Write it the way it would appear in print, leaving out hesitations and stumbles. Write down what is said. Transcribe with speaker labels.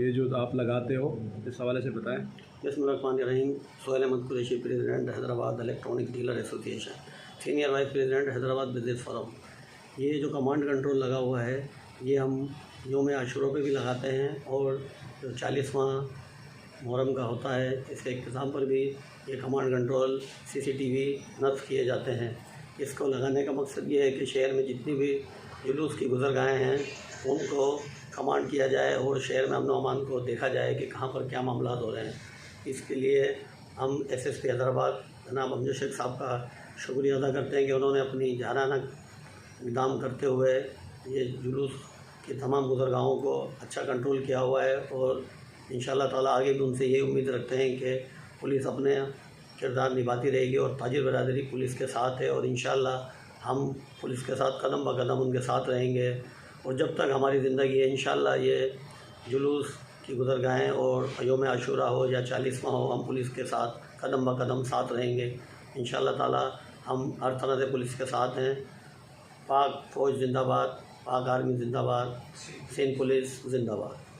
Speaker 1: ये जो आप लगाते हो इस हवाले से बताएं।
Speaker 2: बिस्मिल्लाहिर्रहमानिर्रहीम। Sohail Ahmed Qureshi, president Hyderabad electronic dealer association, senior vice president Hyderabad business forum. ये जो कमांड कंट्रोल लगा हुआ है ये हम यौम आशूरा पे भी लगाते हैं और जो 40वां मुहर्रम का होता है इसके इख्तिताम पर भी ये कमांड कंट्रोल CCTV नस्ब किए जाते हैं। इसको लगाने का मकसद ये है कि शहर में जितनी भी जुलूस की गुज़रगाहें हैं उनको कमांड किया जाए और शहर में अमन व अमान को देखा जाए कि कहाँ पर क्या मामला हो रहे हैं। इसके लिए हम SSP हैदराबाद जनाब अमजद शेख साहब का शुक्रिया अदा करते हैं कि उन्होंने अपनी जाराना इक़दाम करते हुए ये जुलूस की तमाम गुज़रगाहों को अच्छा कंट्रोल किया हुआ है और इंशाअल्लाह ताला आगे भी उनसे ये उम्मीद रखते हैं कि पुलिस अपने किरदार निभाती रहेगी और ताजिर बरादरी पुलिस के साथ है और इंशाअल्लाह हम पुलिस के साथ कदम ब कदम उनके साथ रहेंगे और जब तक हमारी ज़िंदगी है इंशाअल्लाह ये जुलूस की गुज़रगाहें और यौम आशूरा हो या 40वां हो, हम पुलिस के साथ कदम ब कदम साथ रहेंगे इंशाअल्लाह ताला। हम हर तरह से पुलिस के साथ हैं। पाक फ़ौज जिंदाबाद, पाक आर्मी जिंदाबाद, सिंध पुलिस जिंदाबाद।